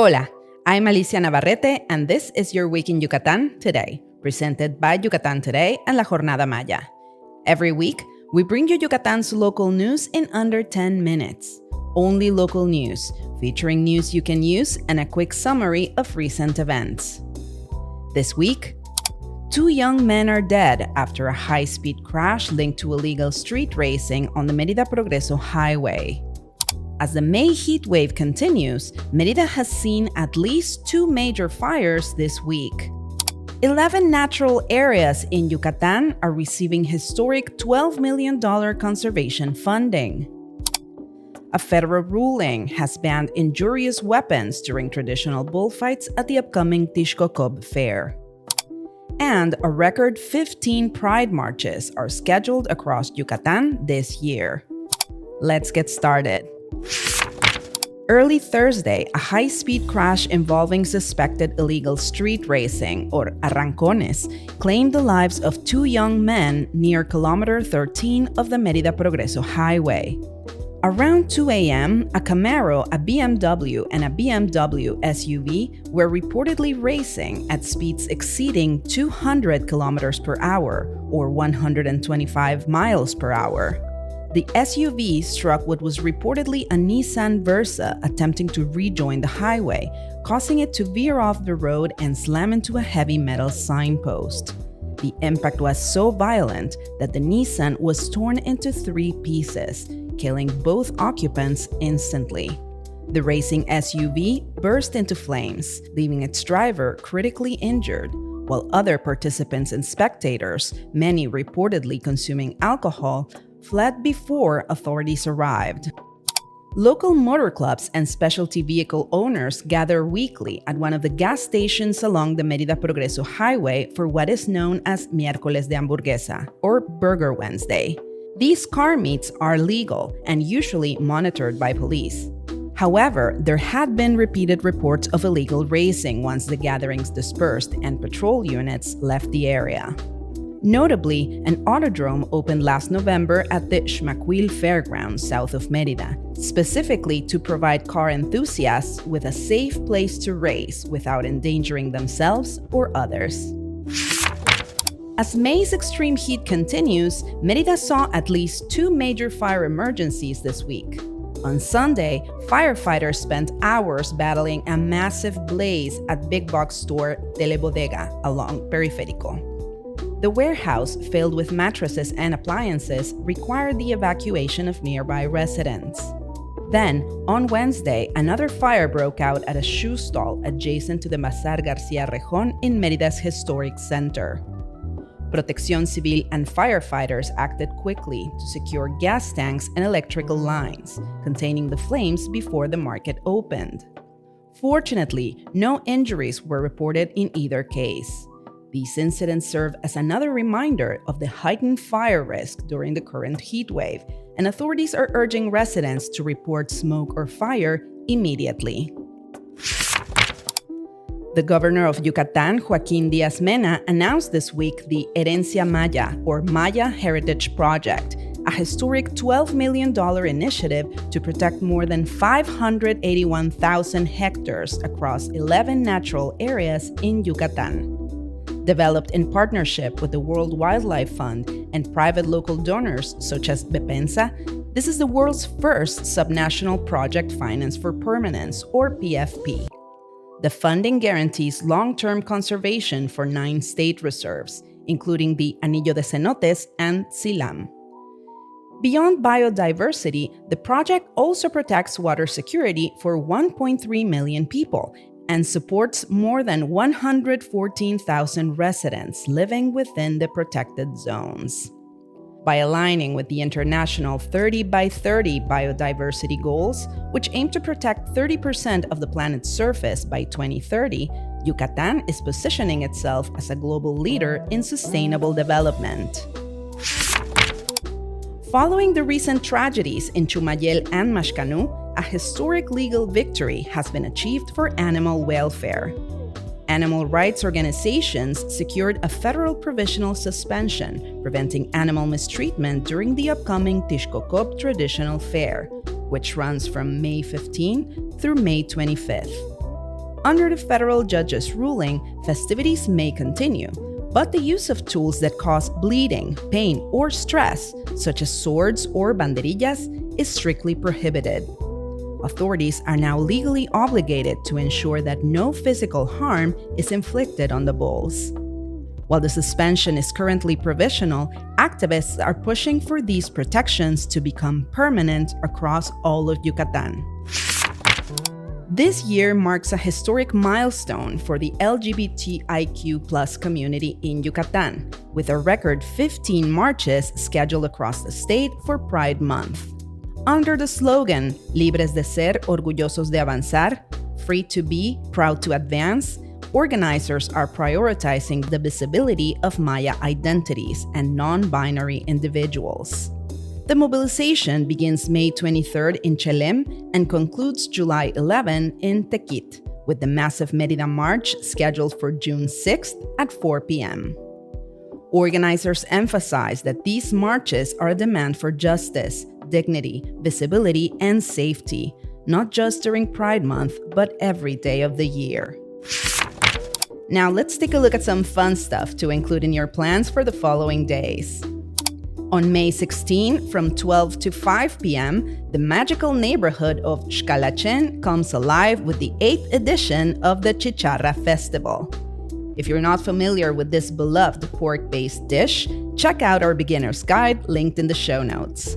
Hola, I'm Alicia Navarrete, and this is your Week in Yucatan Today, presented by Yucatan Today and La Jornada Maya. Every week, we bring you Yucatan's local news in under 10 minutes. Only local news, featuring news you can use and a quick summary of recent events. This week, 2 young men are dead after a high-speed crash linked to illegal street racing on the Mérida Progreso highway. As the May heat wave continues, Merida has seen at least 2 major fires this week. 11 natural areas in Yucatan are receiving historic $12 million conservation funding. A federal ruling has banned injurious weapons during traditional bullfights at the upcoming Chicxulub fair. And a record 15 pride marches are scheduled across Yucatan this year. Let's get started. Early Thursday, a high-speed crash involving suspected illegal street racing, or arrancones, claimed the lives of 2 young men near kilometer 13 of the Mérida Progreso highway. Around 2 a.m., a Camaro, a BMW, and a BMW SUV were reportedly racing at speeds exceeding 200 kilometers per hour, or 125 miles per hour. The SUV struck what was reportedly a Nissan Versa attempting to rejoin the highway, causing it to veer off the road and slam into a heavy metal signpost. The impact was so violent that the Nissan was torn into 3 pieces, killing both occupants instantly. The racing SUV burst into flames, leaving its driver critically injured, while other participants and spectators, many reportedly consuming alcohol, fled before authorities arrived. Local motor clubs and specialty vehicle owners gather weekly at one of the gas stations along the Mérida Progreso highway for what is known as Miércoles de Hamburguesa, or Burger Wednesday. These car meets are legal and usually monitored by police. However, there had been repeated reports of illegal racing once the gatherings dispersed and patrol units left the area. Notably, an autodrome opened last November at the Xmaquil Fairgrounds south of Merida, specifically to provide car enthusiasts with a safe place to race without endangering themselves or others. As May's extreme heat continues, Merida saw at least 2 major fire emergencies this week. On Sunday, firefighters spent hours battling a massive blaze at big box store Telebodega along Periférico. The warehouse, filled with mattresses and appliances, required the evacuation of nearby residents. Then, on Wednesday, another fire broke out at a shoe stall adjacent to the Mazar Garcia Rejon in Mérida's historic center. Protección Civil and firefighters acted quickly to secure gas tanks and electrical lines, containing the flames before the market opened. Fortunately, no injuries were reported in either case. These incidents serve as another reminder of the heightened fire risk during the current heat wave, and authorities are urging residents to report smoke or fire immediately. The governor of Yucatan, Joaquín Díaz-Mena, announced this week the Herencia Maya, or Maya Heritage Project, a historic $12 million initiative to protect more than 581,000 hectares across 11 natural areas in Yucatan. Developed in partnership with the World Wildlife Fund and private local donors such as Bepensa, this is the world's first subnational project finance for permanence, or PFP. The funding guarantees long-term conservation for 9 state reserves, including the Anillo de Cenotes and Silam. Beyond biodiversity, the project also protects water security for 1.3 million people and supports more than 114,000 residents living within the protected zones. By aligning with the international 30 by 30 biodiversity goals, which aim to protect 30% of the planet's surface by 2030, Yucatan is positioning itself as a global leader in sustainable development. Following the recent tragedies in Chumayel and Maxcanu, a historic legal victory has been achieved for animal welfare. Animal rights organizations secured a federal provisional suspension preventing animal mistreatment during the upcoming Chicxulub traditional fair, which runs from May 15 through May 25th. Under the federal judge's ruling, festivities may continue, but the use of tools that cause bleeding, pain, or stress, such as swords or banderillas, is strictly prohibited. Authorities are now legally obligated to ensure that no physical harm is inflicted on the bulls. While the suspension is currently provisional, activists are pushing for these protections to become permanent across all of Yucatan. This year marks a historic milestone for the LGBTIQ+ community in Yucatan, with a record 15 marches scheduled across the state for Pride Month. Under the slogan, Libres de ser, orgullosos de avanzar, free to be, proud to advance, organizers are prioritizing the visibility of Maya identities and non-binary individuals. The mobilization begins May 23rd in Chelem and concludes July 11 in Tequit, with the massive Merida March scheduled for June 6th at 4 p.m. Organizers emphasize that these marches are a demand for justice, dignity, visibility, and safety, not just during Pride Month, but every day of the year. Now let's take a look at some fun stuff to include in your plans for the following days. On May 16, from 12 to 5 p.m., the Magical Neighborhood of Xcalachén comes alive with the 8th edition of the Chicharra Festival. If you're not familiar with this beloved pork-based dish, check out our beginner's guide linked in the show notes.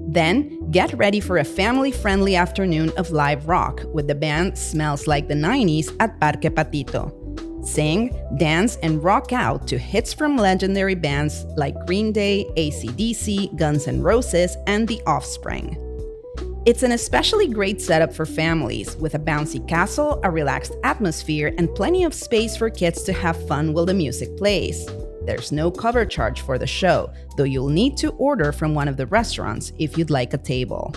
Then, get ready for a family-friendly afternoon of live rock with the band Smells Like the 90s at Parque Patito. Sing, dance, and rock out to hits from legendary bands like Green Day, AC/DC, Guns N' Roses, and The Offspring. It's an especially great setup for families, with a bouncy castle, a relaxed atmosphere, and plenty of space for kids to have fun while the music plays. There's no cover charge for the show, though you'll need to order from one of the restaurants if you'd like a table.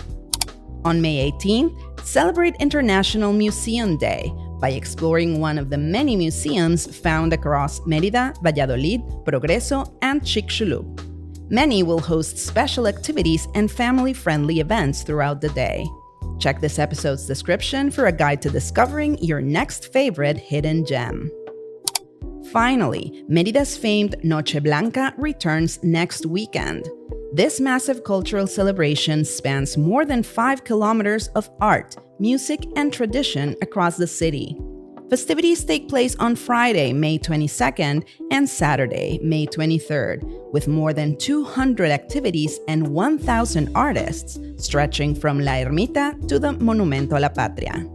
On May 18th, celebrate International Museum Day by exploring one of the many museums found across Mérida, Valladolid, Progreso, and Chicxulub. Many will host special activities and family-friendly events throughout the day. Check this episode's description for a guide to discovering your next favorite hidden gem. Finally, Mérida's famed Noche Blanca returns next weekend. This massive cultural celebration spans more than 5 kilometers of art, music, and tradition across the city. Festivities take place on Friday, May 22nd, and Saturday, May 23rd, with more than 200 activities and 1,000 artists, stretching from La Ermita to the Monumento a la Patria.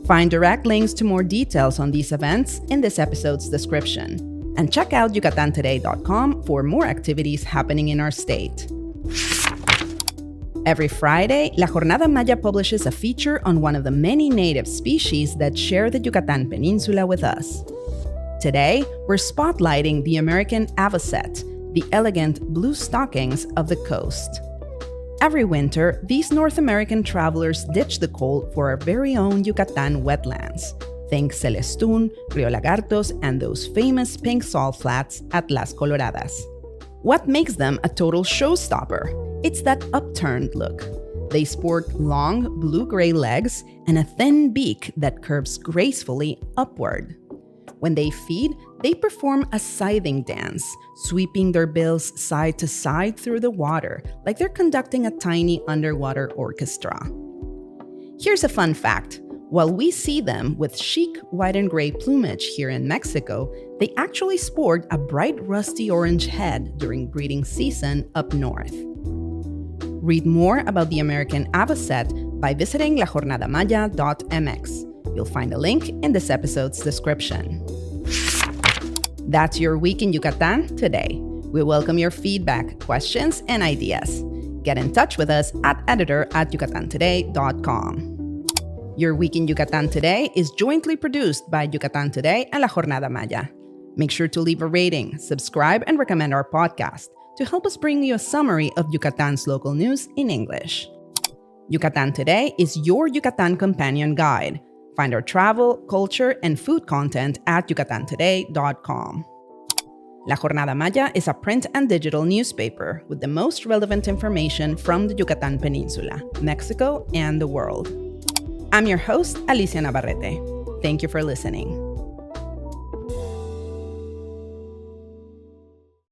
Find direct links to more details on these events in this episode's description. And check out yucatantoday.com for more activities happening in our state. Every Friday, La Jornada Maya publishes a feature on one of the many native species that share the Yucatan Peninsula with us. Today, we're spotlighting the American avocet, the elegant blue stockings of the coast. Every winter, these North American travelers ditch the cold for our very own Yucatan wetlands. Think Celestún, Rio Lagartos, and those famous pink salt flats at Las Coloradas. What makes them a total showstopper? It's that upturned look. They sport long, blue-gray legs and a thin beak that curves gracefully upward. When they feed, they perform a scything dance, sweeping their bills side to side through the water, like they're conducting a tiny underwater orchestra. Here's a fun fact. While we see them with chic white and gray plumage here in Mexico, they actually sport a bright rusty orange head during breeding season up north. Read more about the American avocet by visiting lajornadamaya.mx. You'll find a link in this episode's description. That's your week in Yucatan today. We welcome your feedback, questions, and ideas. Get in touch with us at editor@yucatantoday.com. Your Week in Yucatan Today is jointly produced by Yucatan Today and La Jornada Maya. Make sure to leave a rating, subscribe, and recommend our podcast to help us bring you a summary of Yucatan's local news in English. Yucatan Today is your Yucatan companion guide. Find our travel, culture, and food content at yucatantoday.com. La Jornada Maya is a print and digital newspaper with the most relevant information from the Yucatan Peninsula, Mexico, and the world. I'm your host, Alicia Navarrete. Thank you for listening.